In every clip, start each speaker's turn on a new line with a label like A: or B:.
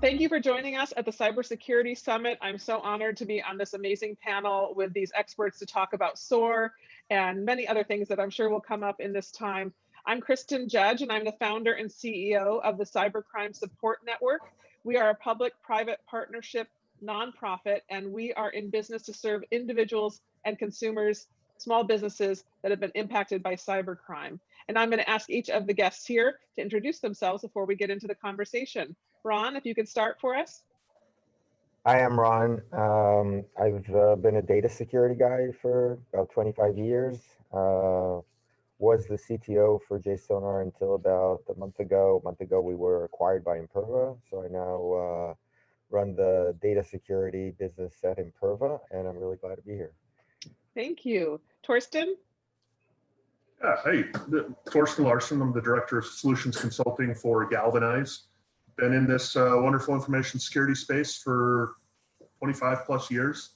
A: Thank you for joining us at the Cybersecurity Summit. I'm so honored to be on this amazing panel with these experts to talk about SOAR and many other things that I'm sure will come up in this time. I'm Kristin Judge, and I'm the founder and CEO of the Cybercrime Support Network. We are a public-private partnership nonprofit, and we are in business to serve individuals and consumers, small businesses that have been impacted by cybercrime. And I'm going to ask each of the guests here to introduce themselves before we get into the conversation. Ron, if you could start for us.
B: I am Ron. I've been a data security guy for about 25 years. Was the CTO for JSONAR until about a month ago. A month ago, we were acquired by Imperva. So I now run the data security business at Imperva, and I'm really glad to be here.
A: Thank you. Torsten?
C: Yeah, hey, Torsten Larson. I'm the Director of Solutions Consulting for Galvanize. Been in this wonderful information security space for 25 plus years,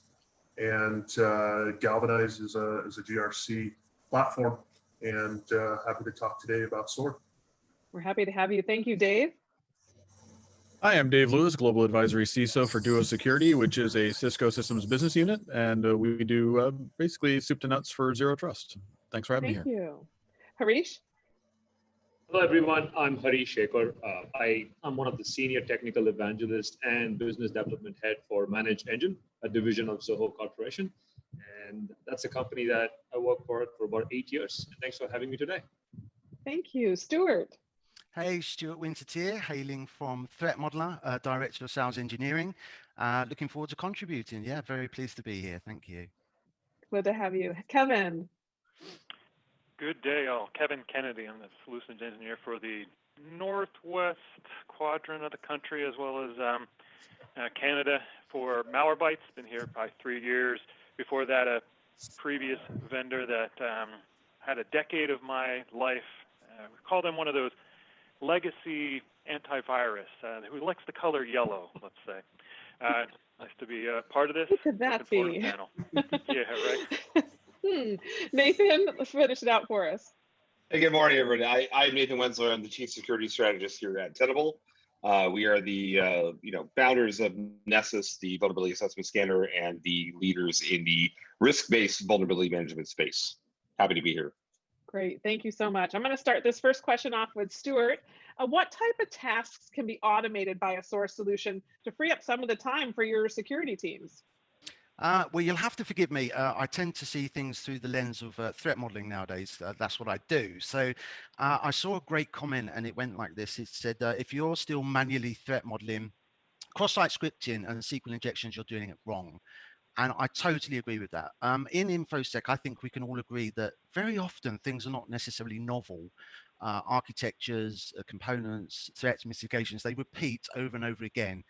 C: and Galvanize is a GRC platform, and happy to talk today about SOAR.
A: We're happy to have you. Thank you, Dave.
D: Hi, I'm Dave Lewis, Global Advisory CISO for Duo Security, which is a Cisco systems business unit, and we do basically soup to nuts for Zero Trust. Thanks for having me here.
A: Thank you. Harish?
E: Hello, everyone. I'm Harish. I'm one of the senior technical evangelists and business development head for ManageEngine, a division of Zoho Corporation. And that's a company that I worked for about 8 years. And thanks for having me today.
A: Thank you. Stuart?
F: Hey, Stuart Wintertier, hailing from ThreatModeler, Director of Sales Engineering. Looking forward to contributing. Yeah, very pleased to be here. Thank you.
A: Good to have you. Kevin?
G: Good day, all. Kevin Kennedy. I'm the solutions engineer for the northwest quadrant of the country, as well as Canada for Malwarebytes. Been here probably 3 years. Before that, a previous vendor that had a decade of my life. We call them one of those legacy antivirus who likes the color yellow, let's say. Nice to be a part of this.
A: What could that be?
G: Yeah, right.
A: Nathan, let's finish it out for us.
H: Hey, good morning, everybody. I'm Nathan Wenzler. I'm the Chief Security Strategist here at Tenable. We are the founders of Nessus, the vulnerability assessment scanner, and the leaders in the risk-based vulnerability management space. Happy to be here.
A: Great, thank you so much. I'm going to start this first question off with Stuart. What type of tasks can be automated by a SOAR solution to free up some of the time for your security teams?
F: Well, you'll have to forgive me. I tend to see things through the lens of threat modeling nowadays. That's what I do. So I saw a great comment, and it went like this. It said, if you're still manually threat modeling, cross-site scripting and SQL injections, you're doing it wrong. And I totally agree with that. In InfoSec, I think we can all agree that very often things are not necessarily novel. Architectures, components, threats, mitigations, they repeat over and over again.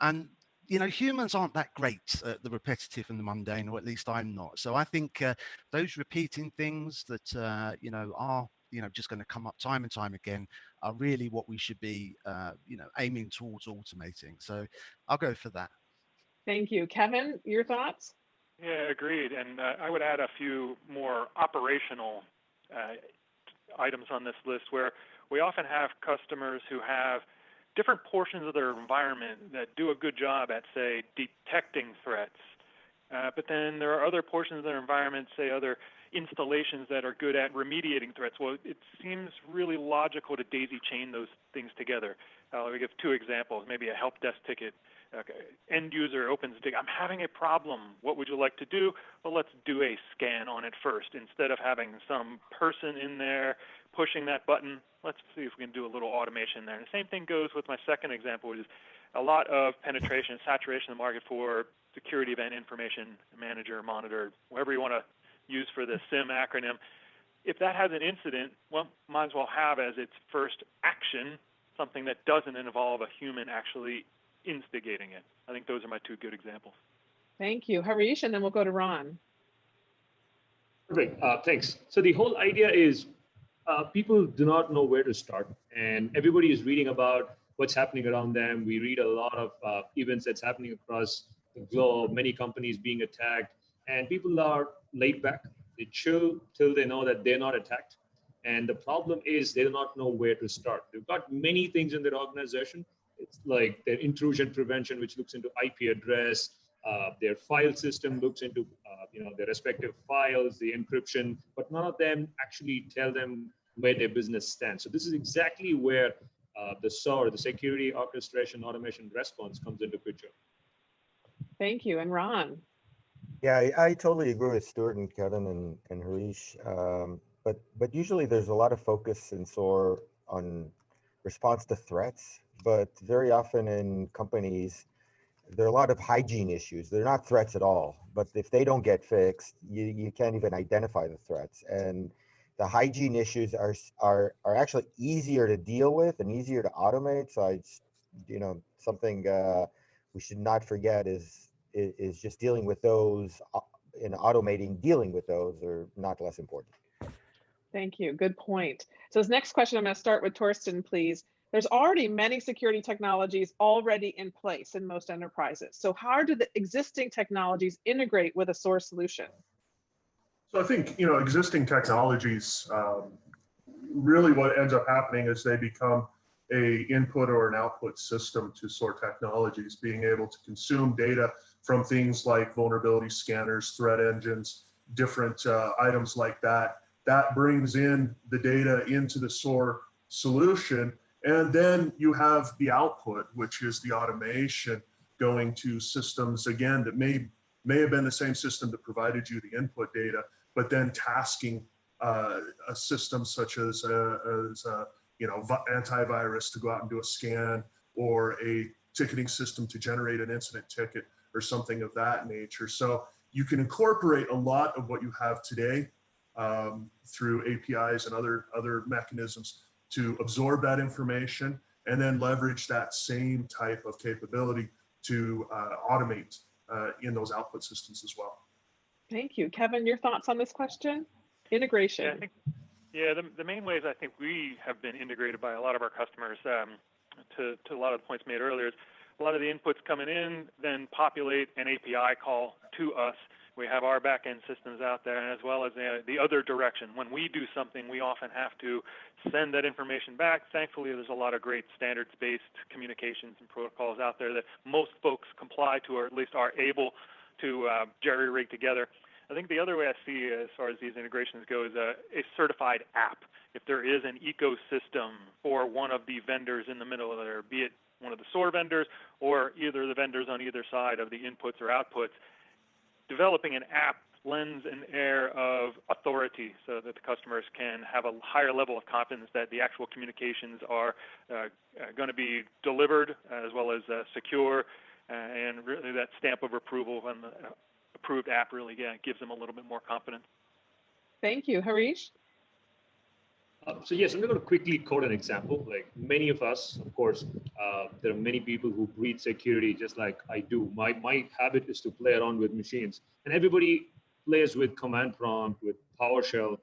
F: And humans aren't that great at the repetitive and the mundane, or at least I'm not. So I think those repeating things that are just going to come up time and time again are really what we should be aiming towards automating. So I'll go for that.
A: Thank you. Kevin, your thoughts?
G: Yeah, agreed. And I would add a few more operational items on this list, where we often have customers who have different portions of their environment that do a good job at, say, detecting threats. But then there are other portions of their environment, say other installations, that are good at remediating threats. Well, it seems really logical to daisy chain those things together. Let me give 2 examples. Maybe a help desk ticket. End user opens a ticket. I'm having a problem. What would you like to do? Well, let's do a scan on it first. Instead of having some person in there pushing that button, let's see if we can do a little automation there. And the same thing goes with my second example, which is a lot of penetration, saturation in the market for security event information manager, monitor, whatever you want to use for the SIM acronym. If that has an incident, well, might as well have as its first action something that doesn't involve a human actually instigating it. I think those are my 2 good examples.
A: Thank you. Harish, and then we'll go to Ron.
E: Perfect. Thanks. So the whole idea is people do not know where to start, and everybody is reading about what's happening around them. We read a lot of events that's happening across the globe, many companies being attacked, and people are laid back. They chill till they know that they're not attacked. And the problem is they do not know where to start. They've got many things in their organization, It's like their intrusion prevention, which looks into IP address. Their file system looks into their respective files, the encryption, but none of them actually tell them where their business stands. So this is exactly where the SOAR, the security orchestration automation response, comes into picture.
A: Thank you. And Ron?
B: Yeah, I totally agree with Stuart and Kevin and Harish. But usually there's a lot of focus in SOAR on response to threats, but very often in companies, there are a lot of hygiene issues. They're not threats at all, but if they don't get fixed, you can't even identify the threats. And the hygiene issues are actually easier to deal with and easier to automate. So something we should not forget is just dealing with those and automating dealing with those are not less important.
A: Thank you. Good point. So this next question, I'm going to start with Torsten, please. There's already many security technologies already in place in most enterprises. So how do the existing technologies integrate with a SOAR solution?
C: So I think, existing technologies, really what ends up happening is they become a input or an output system to SOAR technologies, being able to consume data from things like vulnerability scanners, threat engines, different items like that. That brings in the data into the SOAR solution. And then you have the output, which is the automation going to systems, again, that may have been the same system that provided you the input data, but then tasking a system such as antivirus to go out and do a scan, or a ticketing system to generate an incident ticket or something of that nature. So you can incorporate a lot of what you have today through APIs and other mechanisms to absorb that information and then leverage that same type of capability to automate in those output systems as well.
A: Thank you. Kevin, your thoughts on this question? Integration.
G: Yeah, the main ways I think we have been integrated by a lot of our customers to a lot of the points made earlier is a lot of the inputs coming in then populate an API call to us. We have our back-end systems out there, and as well as the other direction. When we do something, we often have to send that information back. Thankfully, there's a lot of great standards-based communications and protocols out there that most folks comply to, or at least are able to jerry-rig together. I think the other way I see as far as these integrations go is a certified app. If there is an ecosystem for one of the vendors in the middle of there, be it one of the SOAR vendors or either of the vendors on either side of the inputs or outputs, developing an app lends an air of authority so that the customers can have a higher level of confidence that the actual communications are going to be delivered as well as secure, and really that stamp of approval on the approved app really gives them a little bit more confidence.
A: Thank you. Harish?
E: So yes, I'm going to quickly quote an example. Like many of us, of course, there are many people who breathe security just like I do. My habit is to play around with machines, and everybody plays with command prompt, with PowerShell,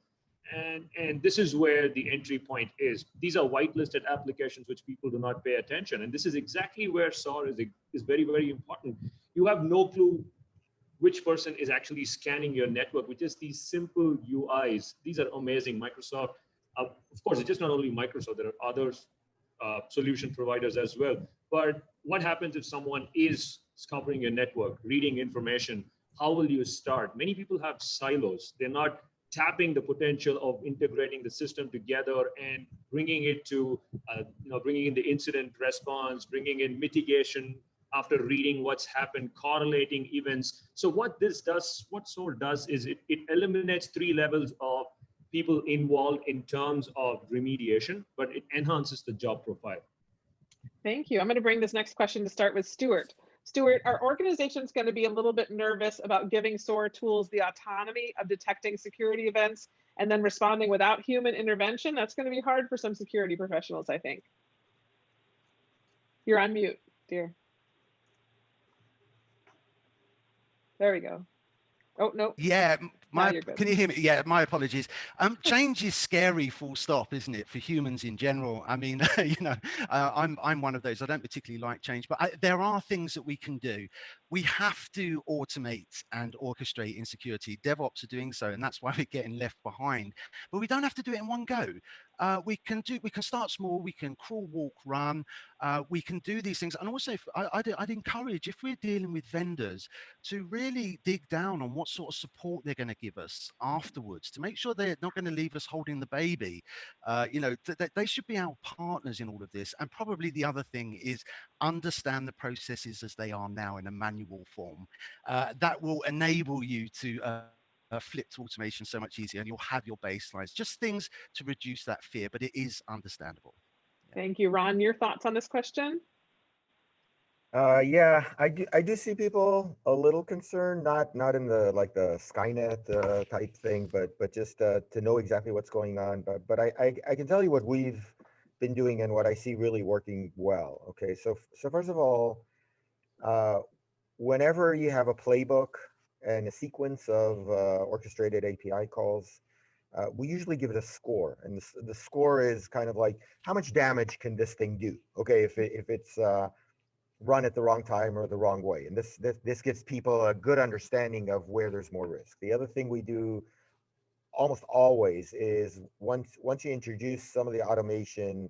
E: and this is where the entry point is. These are whitelisted applications which people do not pay attention, and this is exactly where SOAR is very, very important. You have no clue which person is actually scanning your network with just these simple UIs. These are amazing. Microsoft. Of course, it's just not only Microsoft, there are other solution providers as well. But what happens if someone is scouring your network, reading information? How will you start? Many people have silos. They're not tapping the potential of integrating the system together and bringing it to, bringing in the incident response, bringing in mitigation after reading what's happened, correlating events. So what this does, what SOAR does is it eliminates 3 levels of people involved in terms of remediation, but it enhances the job profile.
A: Thank you. I'm going to bring this next question to start with Stuart. Stuart, are organizations going to be a little bit nervous about giving SOAR tools the autonomy of detecting security events and then responding without human intervention? That's going to be hard for some security professionals, I think. You're on mute, dear. There we go. Oh, no.
F: Yeah,
A: can
F: you hear me? Yeah, my apologies. Change is scary, full stop, isn't it, for humans in general? I mean, I'm one of those. I don't particularly like change, but there are things that we can do. We have to automate and orchestrate in security. DevOps are doing so, and that's why we're getting left behind. But we don't have to do it in one go. we can start small, we can crawl, walk, run, we can do these things. And also I'd encourage, if we're dealing with vendors, to really dig down on what sort of support they're going to give us afterwards, to make sure they're not going to leave us holding the baby. You know, they should be our partners in all of this. And probably the other thing is understand the processes as they are now in a manual form. That will enable you to flip to automation so much easier, and you'll have your baselines, just things to reduce that fear, but it is understandable. Yeah.
A: Thank you. Ron, your thoughts on this question?
B: Yeah, I do see people a little concerned, not in the like the Skynet type thing, but just to know exactly what's going on. But I can tell you what we've been doing and what I see really working well. Okay, so first of all, whenever you have a playbook and a sequence of orchestrated API calls, we usually give it a score, and the score is kind of like how much damage can this thing do? Okay, if it's run at the wrong time or the wrong way, and this gives people a good understanding of where there's more risk. The other thing we do almost always is once you introduce some of the automation,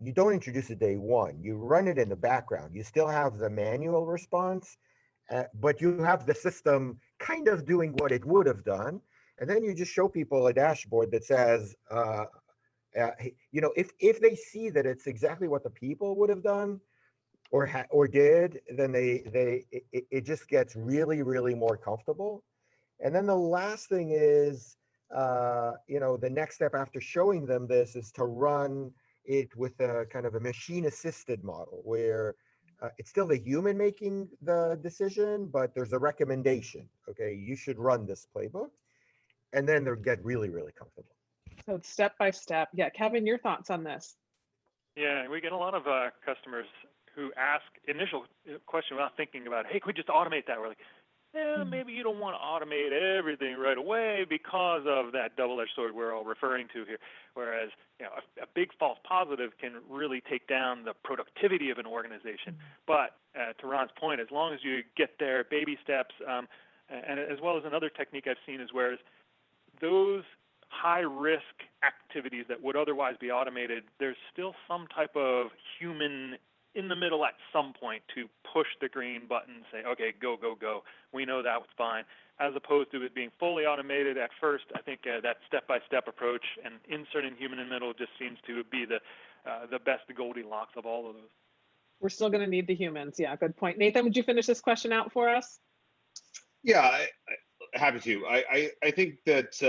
B: you don't introduce it day one. You run it in the background. You still have the manual response, but you have the system kind of doing what it would have done. And then you just show people a dashboard that says, you know, if they see that it's exactly what the people would have done or did, then it just gets really, really more comfortable. And then the last thing is, you know, the next step after showing them this is to run it with a kind of a machine assisted model where it's still the human making the decision, but there's a recommendation. Okay, you should run this playbook, and then they'll get really, really comfortable.
A: So it's step by step. Yeah, Kevin, your thoughts on this?
G: Yeah, we get a lot of customers who ask initial question without thinking about, hey, can we just automate that? We're like, maybe you don't want to automate everything right away because of that double-edged sword we're all referring to here. Whereas, you know, a big false positive can really take down the productivity of an organization. But to Ron's point, as long as you get there, baby steps, and as well as another technique I've seen is whereas those high-risk activities that would otherwise be automated, there's still some type of human in the middle at some point to push the green button and say, okay, go, go, go. We know that was fine. As opposed to it being fully automated at first, I think that step-by-step approach and inserting human in the middle just seems to be the best Goldilocks of all of those. We're still going to need the humans. Yeah, good point. Nathan, would you finish this question out for us?
H: Yeah, happy to. I think that,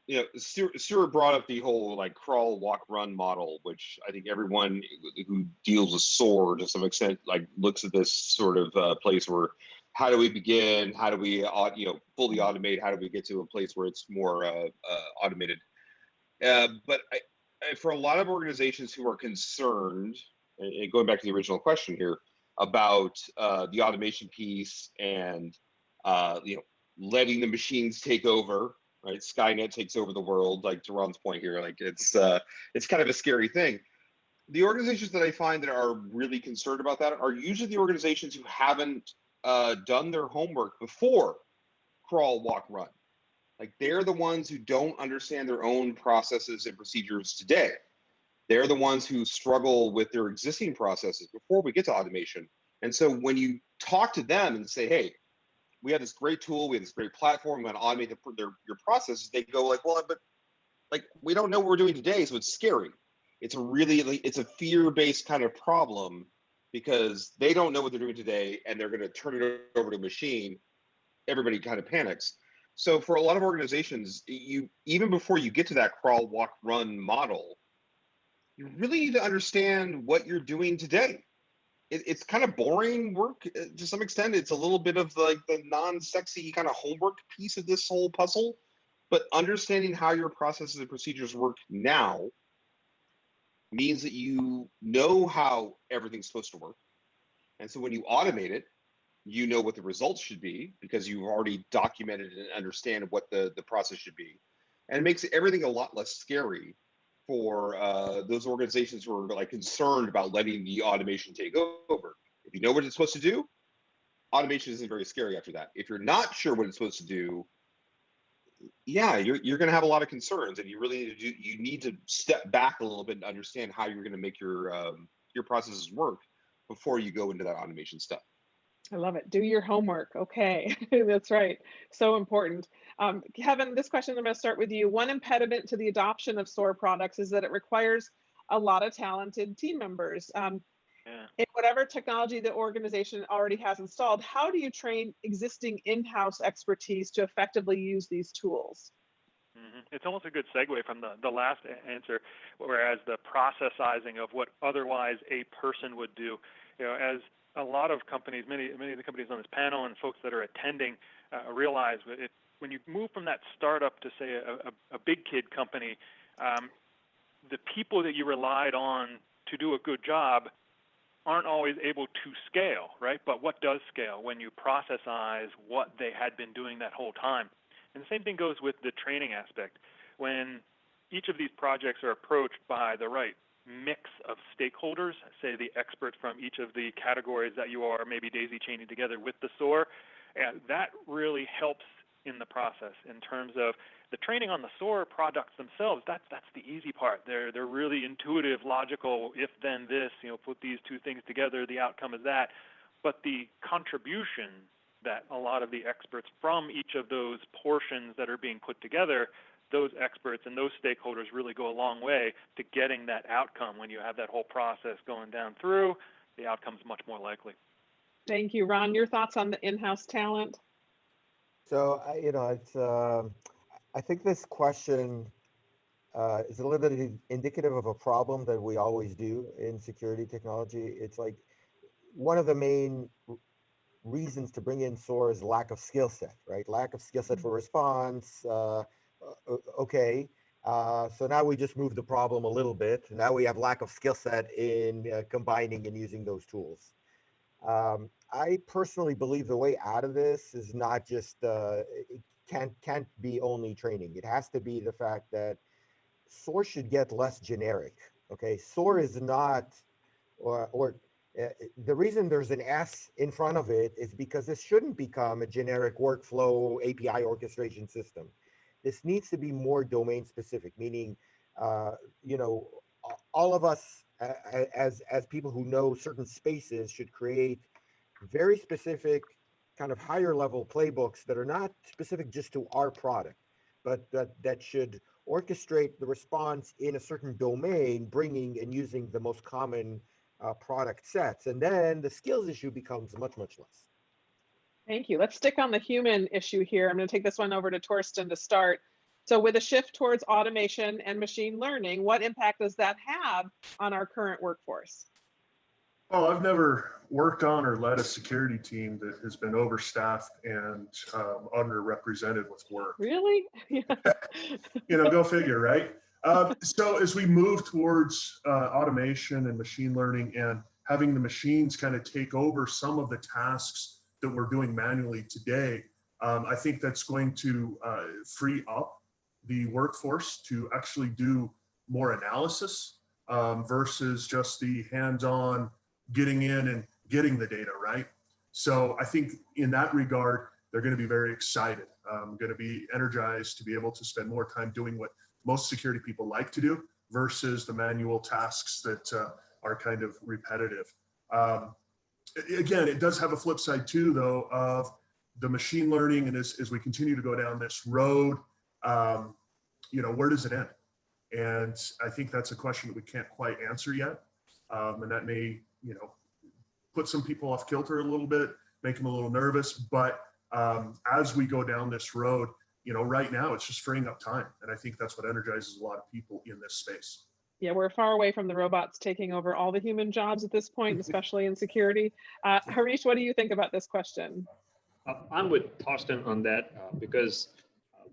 H: you know, Stuart brought up the whole like crawl, walk, run model, which I think everyone who deals with SOAR to some extent like looks at this sort of place where how do we begin? How do we fully automate? How do we get to a place where it's more automated? But for a lot of organizations who are concerned, and going back to the original question here about the automation piece and you know, letting the machines take over. Right, Skynet takes over the world. Like to Ron's point here, like it's kind of a scary thing. The organizations that I find that are really concerned about that are usually the organizations who haven't done their homework before crawl, walk, run. Like they're the ones who don't understand their own processes and procedures today. They're the ones who struggle with their existing processes before we get to automation. And so when you talk to them and say, hey, we have this great tool, we have this great platform, we're going to automate your processes, they go like, well, but like we don't know what we're doing today, so it's scary. It's a fear-based kind of problem because they don't know what they're doing today and they're going to turn it over to a machine. Everybody kind of panics. So for a lot of organizations, even before you get to that crawl, walk, run model, you really need to understand what you're doing today. It's kind of boring work to some extent. It's a little bit of like the non-sexy kind of homework piece of this whole puzzle, but understanding how your processes and procedures work now means that you know how everything's supposed to work. And so when you automate it, you know what the results should be because you've already documented and understand what the process should be. And it makes everything a lot less scary for those organizations who are like concerned about letting the automation take over. If you know what it's supposed to do, automation isn't very scary after that. If you're not sure what it's supposed to do, yeah, you're going to have a lot of concerns, and you really need to step back a little bit and understand how you're going to make your processes work before you go into that automation step.
A: I love it. Do your homework. Okay, that's right. So important. Kevin, this question, I'm going to start with you. One impediment to the adoption of SOAR products is that it requires a lot of talented team members. In whatever technology the organization already has installed, how do you train existing in-house expertise to effectively use these tools?
G: It's almost a good segue from the last answer, whereas the processizing of what otherwise a person would do, as a lot of companies, many of the companies on this panel and folks that are attending realize when you move from that startup to, say, a big kid company, the people that you relied on to do a good job aren't always able to scale, right? But what does scale? When you processize what they had been doing that whole time. And the same thing goes with the training aspect. When each of these projects are approached by the right mix of stakeholders, say the experts from each of the categories that you are maybe daisy chaining together with the SOAR, that really helps in the process in terms of the training on the SOAR products themselves. That's the easy part. They're really intuitive, logical, if then this, put these two things together, the outcome is that. But the contribution that a lot of the experts from each of those portions that are being put together, those experts and those stakeholders really go a long way to getting that outcome. When you have that whole process going down through, the outcome's much more likely.
A: Thank you. Ron, your thoughts on the in-house talent?
B: So, it's, I think this question is a little bit indicative of a problem that we always do in security technology. It's like one of the main reasons to bring in SOAR is lack of skill set, right? Lack of skill set for response. Okay. So now we just moved the problem a little bit. Now we have lack of skill set in combining and using those tools. I personally believe the way out of this is not just it can't be only training. It has to be the fact that SOAR should get less generic. Okay, SOAR is not, the reason there's an S in front of it is because this shouldn't become a generic workflow API orchestration system. This needs to be more domain specific, meaning, all of us as people who know certain spaces should create very specific kind of higher level playbooks that are not specific just to our product, but that should orchestrate the response in a certain domain, bringing and using the most common product sets. And then the skills issue becomes much, much less.
A: Thank you. Let's stick on the human issue here. I'm going to take this one over to Torsten to start. So with a shift towards automation and machine learning, what impact does that have on our current workforce?
C: Well, I've never worked on or led a security team that has been overstaffed and underrepresented with work.
A: Really?
C: Go figure, right? So as we move towards automation and machine learning and having the machines kind of take over some of the tasks that we're doing manually today, I think that's going to free up the workforce to actually do more analysis versus just the hands-on getting in and getting the data, right? So I think in that regard, they're going to be very excited, going to be energized to be able to spend more time doing what most security people like to do versus the manual tasks that are kind of repetitive. Again, it does have a flip side too, though, of the machine learning. And as we continue to go down this road, where does it end? And I think that's a question that we can't quite answer yet. And that may, put some people off kilter a little bit, make them a little nervous. But as we go down this road, right now it's just freeing up time. And I think that's what energizes a lot of people in this space.
A: Yeah, we're far away from the robots taking over all the human jobs at this point, especially in security. Harish, what do you think about this question?
E: I'm with Torsten on that because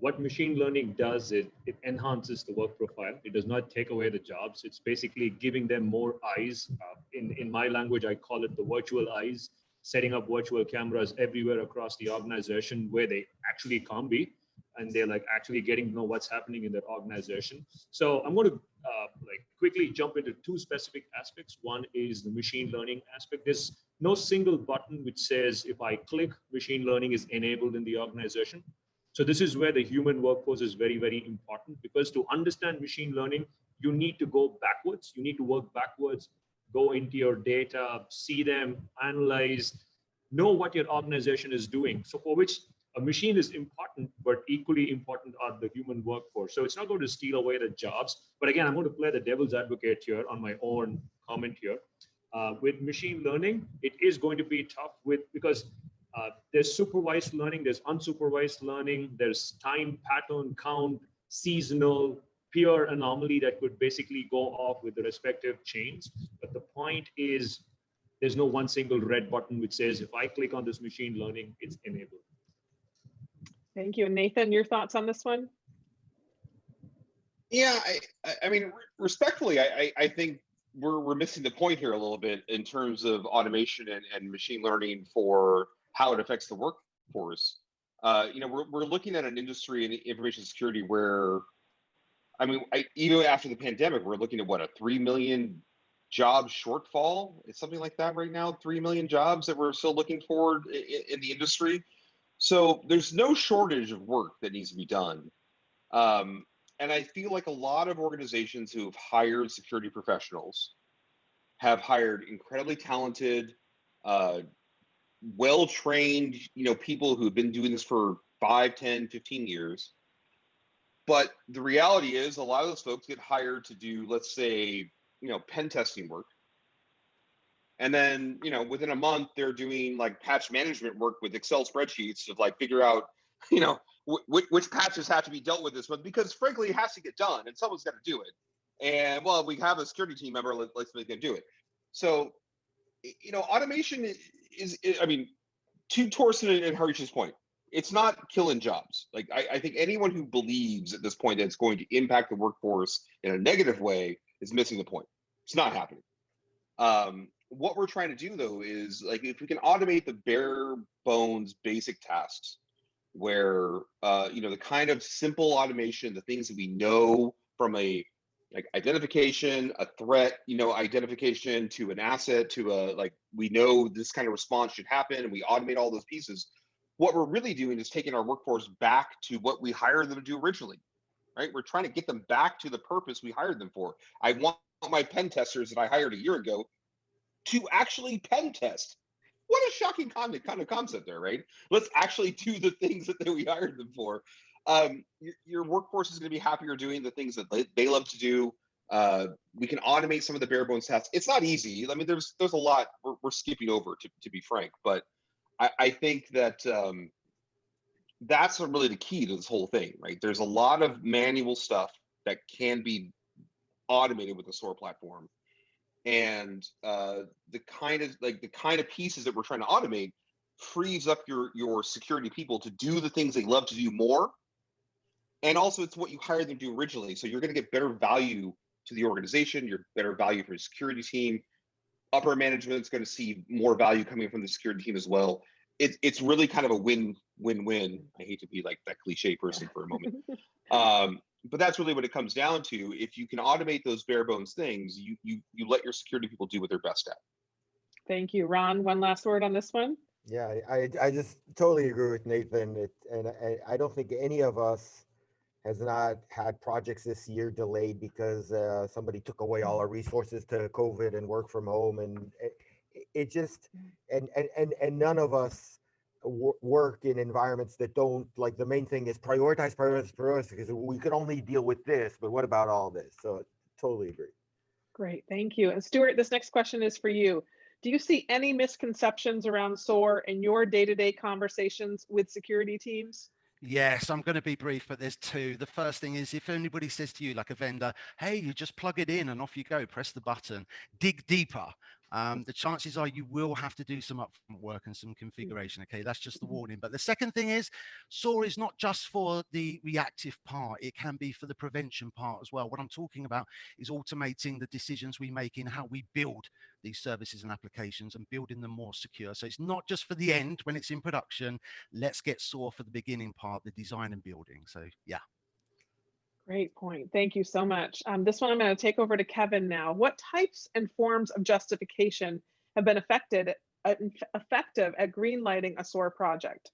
E: what machine learning does, it enhances the work profile. It does not take away the jobs. It's basically giving them more eyes. In my language, I call it the virtual eyes, setting up virtual cameras everywhere across the organization where they actually can't be. And they're actually getting to know what's happening in their organization. So I'm going to quickly jump into two specific aspects. One is the machine learning aspect. There's no single button which says if I click, machine learning is enabled in the organization. So this is where the human workforce is very, very important, because to understand machine learning, you need to go backwards. You need to work backwards, go into your data, see them, analyze, know what your organization is doing. So for which a machine is important, but equally important are the human workforce. So it's not going to steal away the jobs. But again, I'm going to play the devil's advocate here on my own comment here. With machine learning, it is going to be tough because there's supervised learning, there's unsupervised learning, there's time pattern count, seasonal, peer anomaly that could basically go off with the respective chains. But the point is, there's no one single red button which says, if I click on this machine learning, it's enabled.
A: Thank you. Nathan, your thoughts on this one?
H: Yeah, I mean, respectfully, I think we're missing the point here a little bit in terms of automation and machine learning for how it affects the workforce. You know, we're looking at an industry in information security where, I mean, even after the pandemic, we're looking at what, a 3 million job shortfall? It's something like that right now, 3 million jobs that we're still looking for in the industry. So there's no shortage of work that needs to be done. And I feel like a lot of organizations who have hired security professionals have hired incredibly talented, well-trained, you know, people who've been doing this for 5, 10, 15 years. But the reality is a lot of those folks get hired to do, let's say, you know, pen testing work. And then, you know, within a month, they're doing like patch management work with Excel spreadsheets to like figure out, you know, which patches have to be dealt with this month, because frankly, it has to get done and someone's got to do it. And well, we have a security team member, let's make them do it. So, you know, automation is I mean, to Torsten and Harish's point, it's not killing jobs. Like, I think anyone who believes at this point that it's going to impact the workforce in a negative way is missing the point. It's not happening. What we're trying to do, though, is like if we can automate the bare bones basic tasks where, you know, the kind of simple automation, the things that we know from a like identification, a threat, you know, identification to an asset, to a like, we know this kind of response should happen and we automate all those pieces. What we're really doing is taking our workforce back to what we hired them to do originally, right? We're trying to get them back to the purpose we hired them for. I want my pen testers that I hired a year ago to actually pen test. What a shocking kind of concept there, right? Let's actually do the things that we hired them for. Your workforce is going to be happier doing the things that they love to do. We can automate some of the bare bones tasks. It's not easy. I mean, there's a lot we're skipping over, to be frank, but I think that that's really the key to this whole thing, right? There's a lot of manual stuff that can be automated with the SOAR platform. And the kind of pieces that we're trying to automate frees up your security people to do the things they love to do more. And also it's what you hired them to do originally. So you're going to get better value to the organization, you're better value for your security team. Upper management is going to see more value coming from the security team as well. It's really kind of a win-win-win. I hate to be like that cliche person for a moment. But that's really what it comes down to. If you can automate those bare bones things, you let your security people do what they're best at.
A: Thank you. Ron, one last word on this one?
B: Yeah, I just totally agree with Nathan. I don't think any of us has not had projects this year delayed because somebody took away all our resources to COVID and work from home, and it just and none of us work in environments that don't, like, the main thing is prioritize because we can only deal with this, but what about all this? So totally agree.
A: Great, thank you. And Stuart, this next question is for you. Do you see any misconceptions around SOAR in your day-to-day conversations with security teams?
F: Yes, I'm going to be brief, but there's two. The first thing is, if anybody says to you, like a vendor, hey, you just plug it in and off you go, press the button, dig deeper. The chances are you will have to do some upfront work and some configuration. Okay, that's just the warning. But the second thing is, SOAR is not just for the reactive part. It can be for the prevention part as well. What I'm talking about is automating the decisions we make in how we build these services and applications and building them more secure. So it's not just for the end when it's in production. Let's get SOAR for the beginning part, the design and building. So yeah.
A: Great point. Thank you so much. This one I'm going to take over to Kevin now. What types and forms of justification have been effective at greenlighting a SOAR project?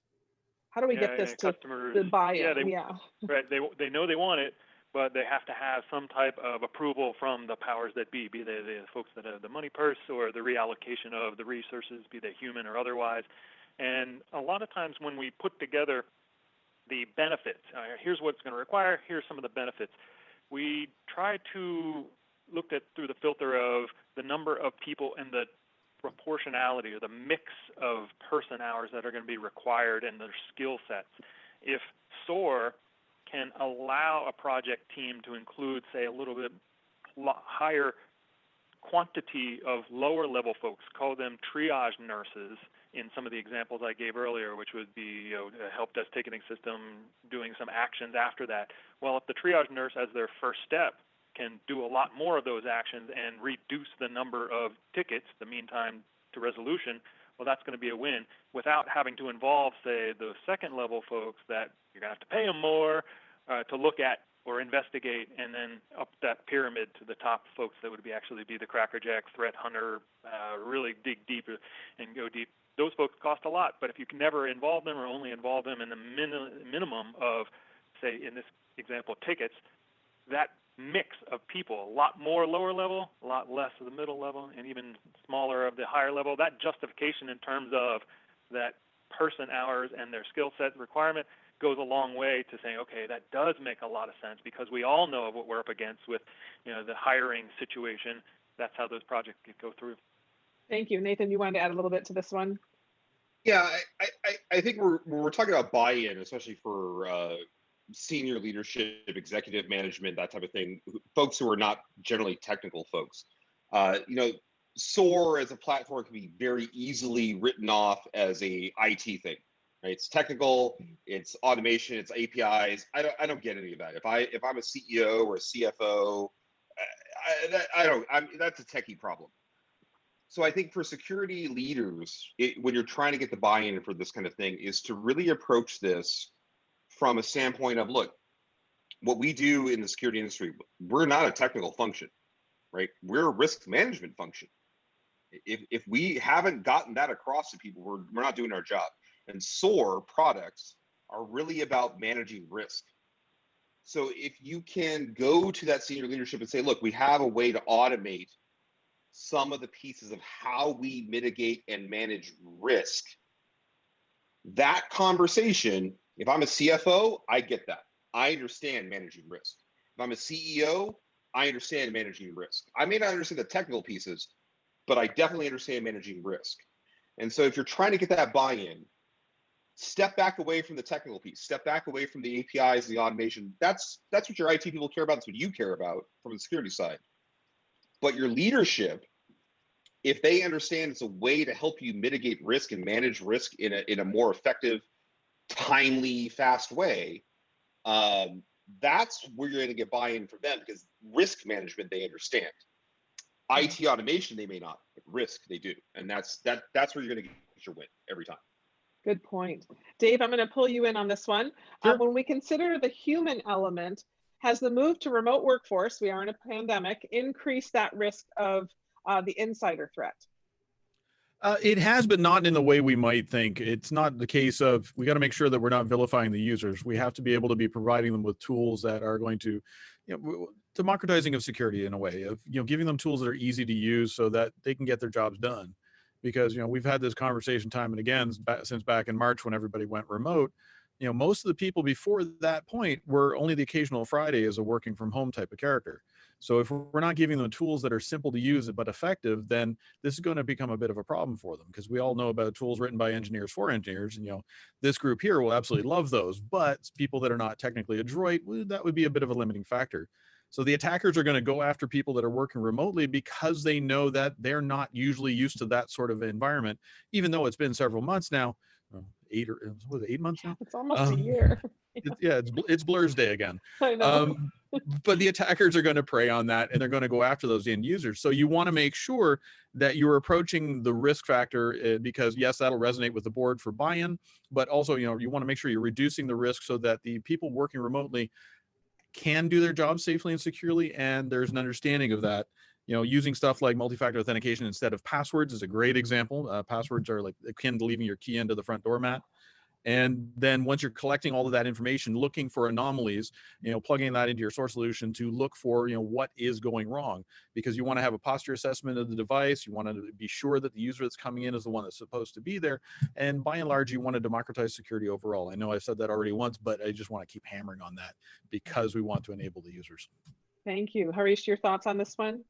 A: How do we get this to
G: customers,
A: the buy-in?
G: Right, they know they want it, but they have to have some type of approval from the powers that be they the folks that have the money purse or the reallocation of the resources, be they human or otherwise. And a lot of times when we put together the benefits, here's what it's going to require, here's some of the benefits, we try to look at through the filter of the number of people and the proportionality or the mix of person hours that are going to be required and their skill sets. If SOAR can allow a project team to include, say, a little bit higher quantity of lower level folks, call them triage nurses in some of the examples I gave earlier, which would be a help desk ticketing system doing some actions after that. Well, if the triage nurse as their first step can do a lot more of those actions and reduce the number of tickets, the mean time to resolution, well, that's going to be a win without having to involve, say, the second level folks that you're going to have to pay them more to look at or investigate, and then up that pyramid to the top folks that would actually be the crackerjack, threat hunter, really dig deep and go deep. Those folks cost a lot, but if you can never involve them or only involve them in the minimum of, say, in this example, tickets, that mix of people, a lot more lower level, a lot less of the middle level, and even smaller of the higher level, that justification in terms of that person hours and their skill set requirement goes a long way to saying, okay, that does make a lot of sense because we all know what we're up against with the hiring situation. That's how those projects go through.
A: Thank you. Nathan, you wanted to add a little bit to this one?
H: Yeah, I think we're talking about buy-in, especially for senior leadership, executive management, that type of thing, folks who are not generally technical folks. SOAR as a platform can be very easily written off as a IT thing, right? It's technical, it's automation, it's APIs. I don't get any of that. If I'm a CEO or a CFO, that's a techie problem. So I think for security leaders, when you're trying to get the buy-in for this kind of thing, is to really approach this from a standpoint of, look, what we do in the security industry, we're not a technical function, right? We're a risk management function. If we haven't gotten that across to people, we're not doing our job. And SOAR products are really about managing risk. So if you can go to that senior leadership and say, look, we have a way to automate some of the pieces of how we mitigate and manage risk, that conversation, if I'm a CFO, I get that. I understand managing risk. If I'm a CEO, I understand managing risk. I may not understand the technical pieces, but I definitely understand managing risk. And so if you're trying to get that buy-in, step back away from the technical piece, step back away from the APIs, the automation. That's what your IT people care about. That's what you care about from the security side. But your leadership, if they understand it's a way to help you mitigate risk and manage risk in a more effective, timely, fast way, that's where you're going to get buy-in from them, because risk management they understand. IT automation they may not, but risk they do, and that's where you're going to get your win every time.
A: Good point. Dave, I'm going to pull you in on this one.
D: Sure.
A: When we consider the human element, has the move to remote workforce, we are in a pandemic, increased that risk of the insider threat?
D: It has, but not in the way we might think. It's not the case of, we got to make sure that we're not vilifying the users. We have to be able to be providing them with tools that are going to, democratizing of security in a way of, giving them tools that are easy to use so that they can get their jobs done. Because, we've had this conversation time and again, since back in March when everybody went remote, most of the people before that point were only the occasional Friday as a working from home type of character. So if we're not giving them tools that are simple to use but effective, then this is going to become a bit of a problem for them, because we all know about tools written by engineers for engineers, and this group here will absolutely love those, but people that are not technically adroit, that would be a bit of a limiting factor. So the attackers are going to go after people that are working remotely because they know that they're not usually used to that sort of environment, even though it's been several months now. 8 months now?
A: It's almost a year.
D: It's Blur's Day again.
A: I know.
D: But the attackers are going to prey on that, and they're going to go after those end users. So you want to make sure that you're approaching the risk factor, because yes, that'll resonate with the board for buy-in, but also, you want to make sure you're reducing the risk so that the people working remotely can do their job safely and securely, and there's an understanding of that. Using stuff like multi-factor authentication instead of passwords is a great example. Passwords are like akin to leaving your key into the front doormat. And then once you're collecting all of that information, looking for anomalies, plugging that into your SOAR solution to look for, what is going wrong, because you want to have a posture assessment of the device. You want to be sure that the user that's coming in is the one that's supposed to be there. And by and large, you want to democratize security overall. I know I've said that already once, but I just want to keep hammering on that because we want to enable the users.
A: Thank you. Harish, your thoughts on this one?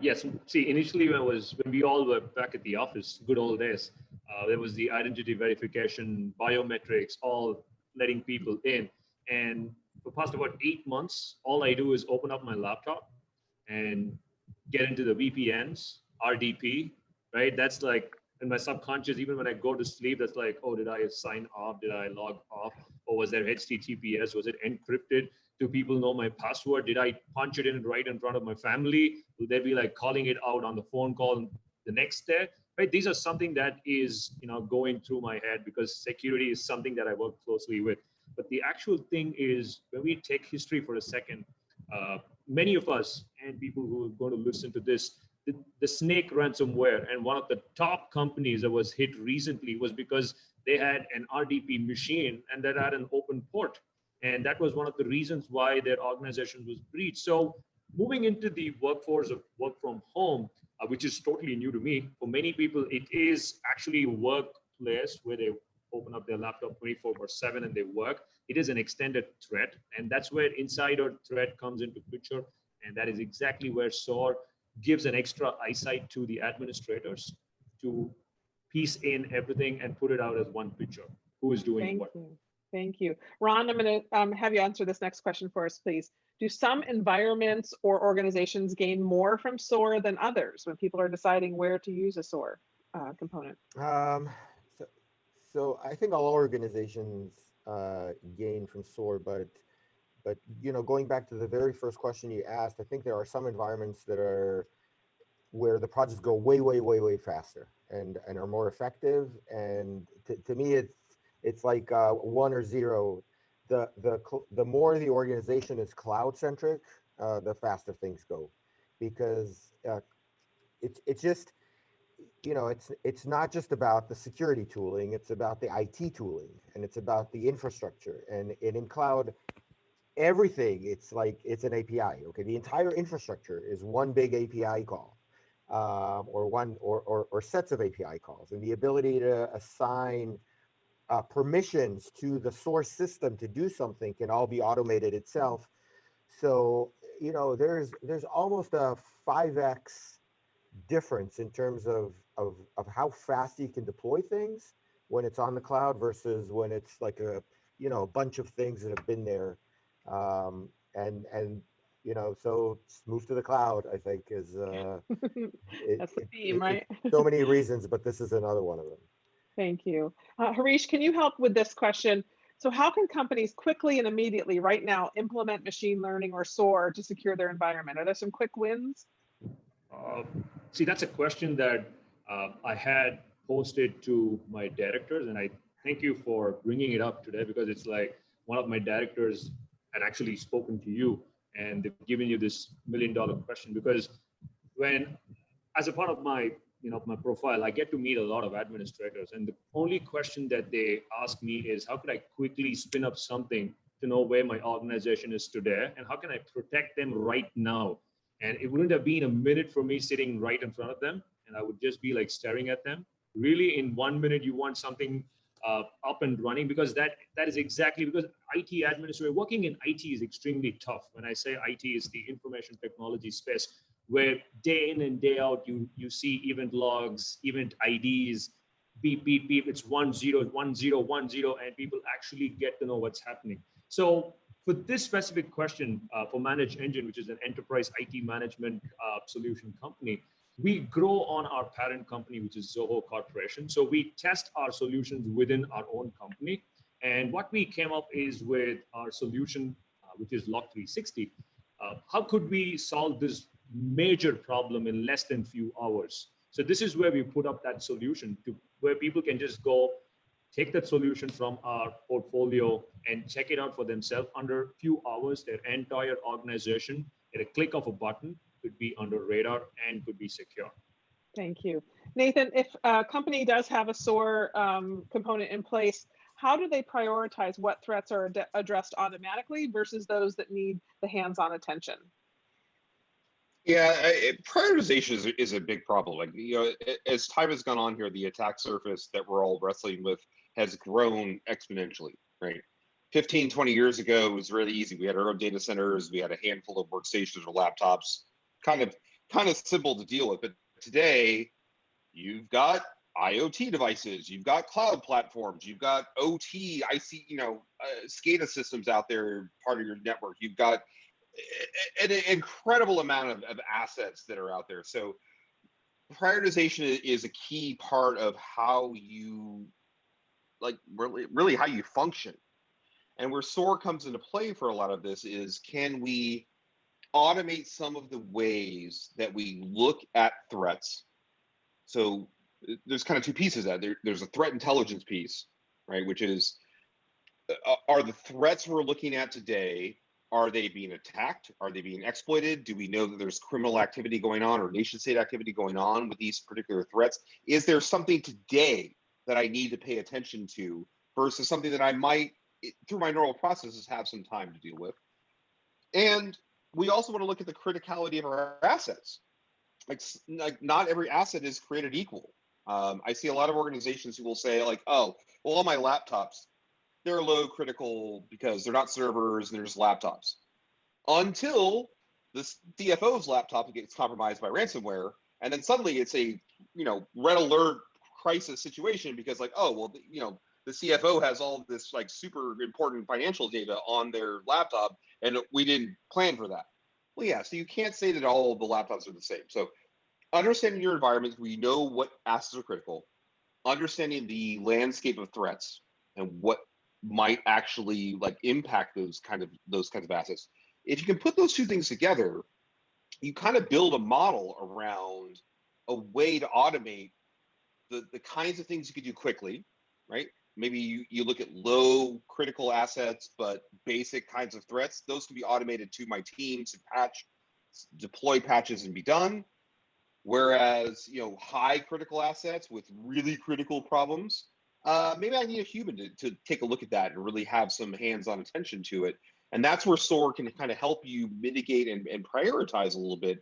E: Yes. See, initially when we all were back at the office, good old days, there was the identity verification, biometrics, all letting people in. And for past about 8 months, all I do is open up my laptop and get into the VPNs, RDP, right? That's like in my subconscious, even when I go to sleep, that's like, oh, did I sign off? Did I log off? Or was there HTTPS? Was it encrypted? Do people know my password? Did I punch it in right in front of my family? Will they be like calling it out on the phone call the next day? Right? These are something that is, going through my head because security is something that I work closely with. But the actual thing is, when we take history for a second, many of us and people who are going to listen to this, the Snake ransomware, and one of the top companies that was hit recently was because they had an RDP machine and that had an open port. And that was one of the reasons why their organization was breached. So moving into the workforce of work from home, which is totally new to me, for many people, it is actually a workplace where they open up their laptop 24/7 and they work. It is an extended threat. And that's where insider threat comes into picture. And that is exactly where SOAR gives an extra eyesight to the administrators to piece in everything and put it out as one picture. Who is doing what?
A: Thank you. Ron, I'm going to have you answer this next question for us, please. Do some environments or organizations gain more from SOAR than others when people are deciding where to use a SOAR component?
B: So I think all organizations gain from SOAR, but going back to the very first question you asked, I think there are some environments that are where the projects go way faster and are more effective. And to me, it's like 1 or 0. The more the organization is cloud centric, the faster things go, because it's just, it's not just about the security tooling, it's about the IT tooling, and it's about the infrastructure. And in cloud, everything, it's like it's an API. Okay, the entire infrastructure is one big API call, or sets of API calls, and the ability to assign permissions to the source system to do something can all be automated itself. So there's almost a 5x difference in terms of how fast you can deploy things when it's on the cloud versus when it's like a bunch of things that have been there, so move to the cloud, I think, is
A: that's the theme, right?
B: So many reasons, but this is another one of them.
A: Thank you. Harish, can you help with this question? So how can companies quickly and immediately right now implement machine learning or SOAR to secure their environment? Are there some quick wins?
E: See, that's a question that I had posted to my directors, and I thank you for bringing it up today, because it's like one of my directors had actually spoken to you and they've given you this $1 million question, because when, as a part of my my profile, I get to meet a lot of administrators, and the only question that they ask me is, how could I quickly spin up something to know where my organization is today, and how can I protect them right now? And it wouldn't have been a minute for me sitting right in front of them, and I would just be like staring at them. Really, in 1 minute, you want something up and running, because that is exactly, because IT administrator, working in IT is extremely tough. When I say IT, is the information technology space, where day in and day out, you see event logs, event IDs, beep, beep, beep, it's 10, 10, 10, and people actually get to know what's happening. So for this specific question, for ManageEngine, which is an enterprise IT management solution company, we grow on our parent company, which is Zoho Corporation. So we test our solutions within our own company. And what we came up is with our solution, which is Log 360. How could we solve this major problem in less than few hours? So this is where we put up that solution, to where people can just go take that solution from our portfolio and check it out for themselves under a few hours. Their entire organization, at a click of a button, could be under radar and could be secure.
A: Thank you. Nathan, if a company does have a SOAR component in place, how do they prioritize what threats are addressed automatically versus those that need the hands-on attention?
H: Yeah, prioritization is a big problem. Like, as time has gone on here, the attack surface that we're all wrestling with has grown exponentially, right? 15, 20 years ago, it was really easy. We had our own data centers, we had a handful of workstations or laptops, kind of simple to deal with. But today, you've got IoT devices, you've got cloud platforms, you've got OT, SCADA systems out there, part of your network. You've got an incredible amount of assets that are out there. So prioritization is a key part of how you, really how you function. And where SOAR comes into play for a lot of this is, can we automate some of the ways that we look at threats? So there's kind of two pieces of that. There's a threat intelligence piece, right? Which is, are the threats we're looking at today, are they being attacked? Are they being exploited? Do we know that there's criminal activity going on or nation state activity going on with these particular threats? Is there something today that I need to pay attention to versus something that I might, through my normal processes, have some time to deal with? And we also want to look at the criticality of our assets. Like not every asset is created equal. I see a lot of organizations who will say, like, oh, well, all my laptops, they're low critical because they're not servers and they're just laptops. Until the CFO's laptop gets compromised by ransomware, and then suddenly it's a red alert crisis situation because, like, oh, well, the CFO has all this like super important financial data on their laptop and we didn't plan for that. Well, yeah, so you can't say that all of the laptops are the same. So understanding your environment, we know what assets are critical, understanding the landscape of threats and what might actually impact those kinds of assets. If you can put those two things together, you kind of build a model around a way to automate the kinds of things you could do quickly, right? Maybe you look at low critical assets, but basic kinds of threats. Those can be automated to my team to deploy patches and be done. Whereas, high critical assets with really critical problems, maybe I need a human to take a look at that and really have some hands-on attention to it. And that's where SOAR can kind of help you mitigate and prioritize a little bit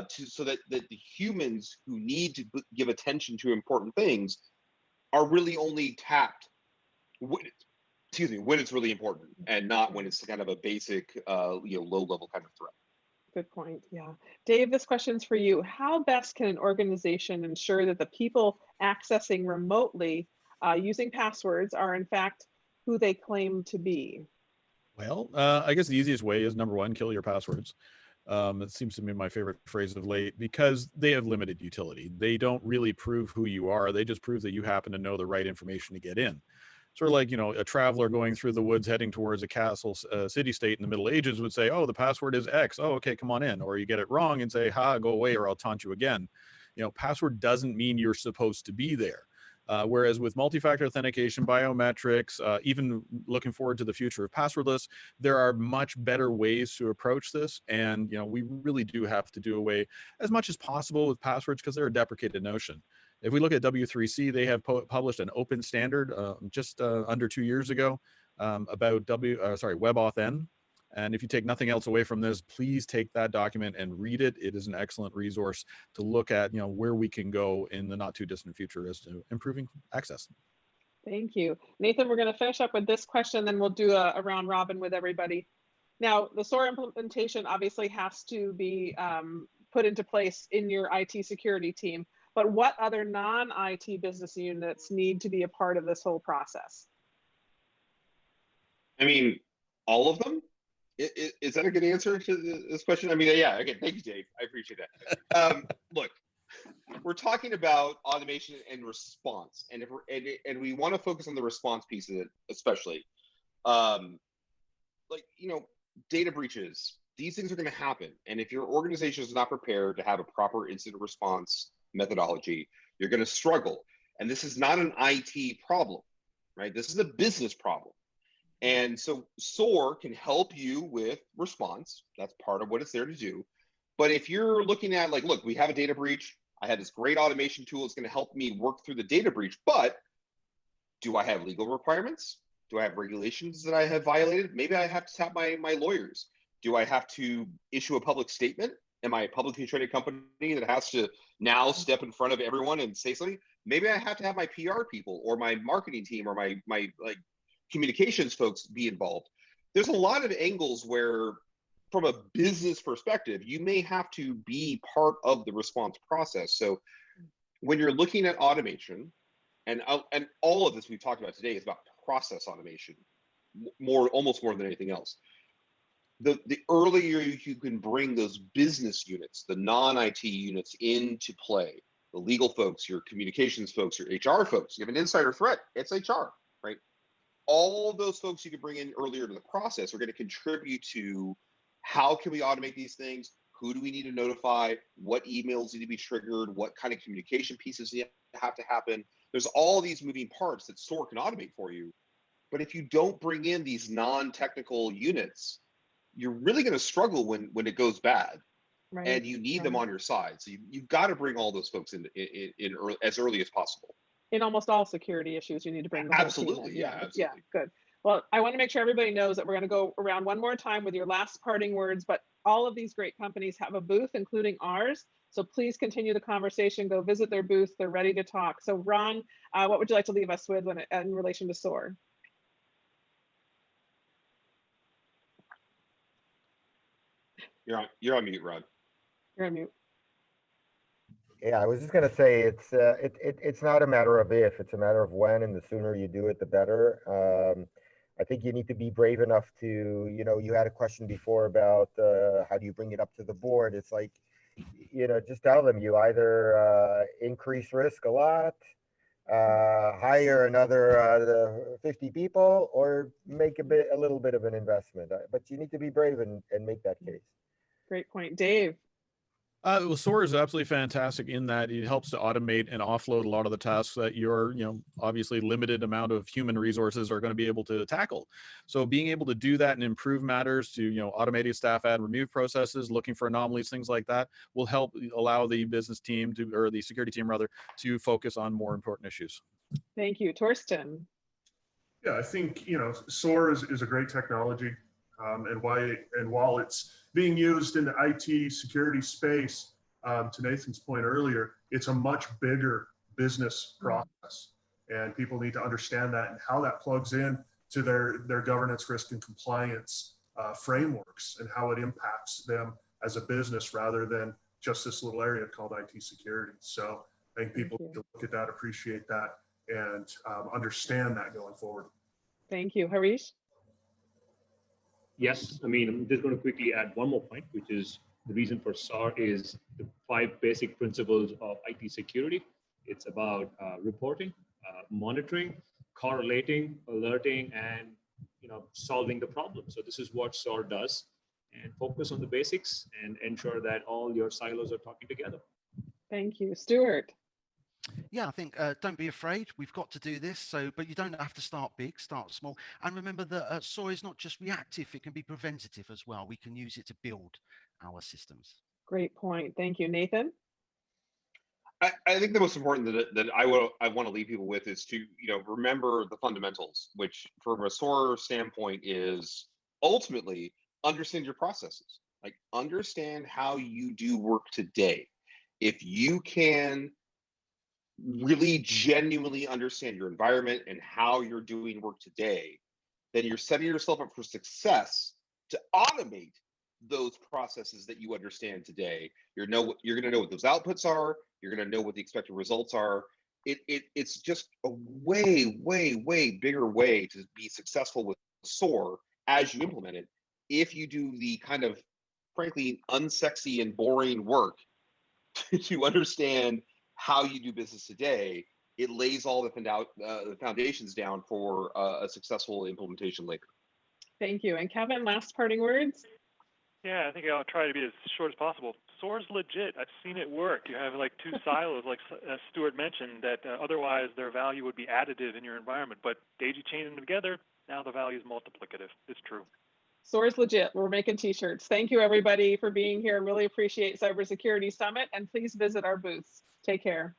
H: so that the humans who need to give attention to important things are really only tapped when it's really important and not when it's kind of a basic, low-level kind of threat.
A: Good point. Yeah. Dave, this question's for you. How best can an organization ensure that the people accessing remotely using passwords are in fact who they claim to be?
D: Well, I guess the easiest way is, number one, kill your passwords. It seems to be my favorite phrase of late because they have limited utility. They don't really prove who you are. They just prove that you happen to know the right information to get in. Sort of like, a traveler going through the woods heading towards a castle city-state in the Middle Ages would say, oh, the password is X. Oh, okay, come on in. Or you get it wrong and say, ha, go away or I'll taunt you again. Password doesn't mean you're supposed to be there. Whereas with multi-factor authentication, biometrics, even looking forward to the future of passwordless, there are much better ways to approach this. And, we really do have to do away as much as possible with passwords because they're a deprecated notion. If we look at W3C, they have published an open standard just under 2 years ago about WebAuthn. And if you take nothing else away from this, please take that document and read it. It is an excellent resource to look at, where we can go in the not too distant future as to improving access.
A: Thank you. Nathan, we're going to finish up with this question, then we'll do a round robin with everybody. Now, the SOAR implementation obviously has to be put into place in your IT security team, but what other non-IT business units need to be a part of this whole process?
H: I mean, all of them? Is that a good answer to this question? I mean, yeah, okay, thank you, Dave. I appreciate that. Look, we're talking about automation and response, and we want to focus on the response piece of it, especially. Data breaches, these things are going to happen. And if your organization is not prepared to have a proper incident response methodology, you're going to struggle. And this is not an IT problem, right? This is a business problem. And so SOAR can help you with response. That's part of what it's there to do. But if you're looking at look, we have a data breach. I had this great automation tool. It's going to help me work through the data breach. But Do I have legal requirements? Do I have regulations that I have violated? Maybe I have to tap my lawyers. Do I have to issue a public statement? Am I a publicly traded company that has to now step in front of everyone and say something? Maybe I have to have my PR people or my marketing team or my like communications folks be involved. There's a lot of angles where, from a business perspective, you may have to be part of the response process. So when you're looking at automation, and all of this we've talked about today is about process automation, almost more than anything else. The earlier you can bring those business units, the non-IT units into play, the legal folks, your communications folks, your HR folks, you have an insider threat, it's HR, right? All of those folks you can bring in earlier to the process are going to contribute to how can we automate these things? Who do we need to notify? What emails need to be triggered? What kind of communication pieces have to happen? There's all these moving parts that SOAR can automate for you. But if you don't bring in these non-technical units, you're really going to struggle when it goes bad. Right. And you need them on your side. So you've got to bring all those folks in as early as possible.
A: In almost all security issues, you need to bring the
H: absolutely,
A: whole team in.
H: Yeah, absolutely.
A: Yeah, good. Well, I want to make sure everybody knows that we're going to go around one more time with your last parting words, but all of these great companies have a booth, including ours. So please continue the conversation, go visit their booth. They're ready to talk. So Ron, what would you like to leave us with in relation to SOAR?
H: You're on mute, Ron.
A: You're on mute.
B: Yeah, I was just going to say it's not a matter of if, it's a matter of when, and the sooner you do it, the better. I think you need to be brave enough to, you had a question before about how do you bring it up to the board. It's like, just tell them you either increase risk a lot, hire another 50 people, or make a little bit of an investment. But you need to be brave and make that case.
A: Great point. Dave.
D: Well, SOAR is absolutely fantastic in that it helps to automate and offload a lot of the tasks that your, obviously limited amount of human resources are going to be able to tackle. So being able to do that and improve matters to, automating staff add remove processes, looking for anomalies, things like that will help allow the business team or the security team rather, to focus on more important issues.
A: Thank you. Torsten.
C: Yeah, I think, SOAR is a great technology. And while it's being used in the IT security space, to Nathan's point earlier, it's a much bigger business process, and people need to understand that and how that plugs in to their governance, risk, and compliance frameworks, and how it impacts them as a business rather than just this little area called IT security. So I think people need to look at that, appreciate that, and understand that going forward.
A: Thank you. Harish?
E: Yes, I'm just going to quickly add one more point, which is the reason for SOAR is the 5 basic principles of IT security. It's about reporting, monitoring, correlating, alerting, and solving the problem. So this is what SOAR does, and focus on the basics and ensure that all your silos are talking together.
A: Thank you. Stuart?
F: Yeah, I think don't be afraid. We've got to do this. But you don't have to start big, start small. And remember that SOAR is not just reactive, it can be preventative as well. We can use it to build our systems.
A: Great point. Thank you. Nathan?
H: I think the most important that I want to leave people with is to, remember the fundamentals, which from a SOAR standpoint is ultimately understand your processes. Like, understand how you do work today. If you can really genuinely understand your environment and how you're doing work today, then you're setting yourself up for success to automate those processes that you understand today. You're going to know what those outputs are. You're going to know what the expected results are. It's just a way, way, way bigger way to be successful with SOAR as you implement it. If you do the kind of, frankly, unsexy and boring work to understand how you do business today, it lays all the foundations down for a successful implementation later.
A: Thank you. And Kevin, last parting words?
G: Yeah, I think I'll try to be as short as possible. SOAR's legit. I've seen it work. You have like 2 silos, like Stuart mentioned, that otherwise their value would be additive in your environment. But daisy chaining them together, now the value is multiplicative. It's true.
A: SOAR's legit. We're making t-shirts. Thank you, everybody, for being here. Really appreciate Cybersecurity Summit, and please visit our booths. Take care.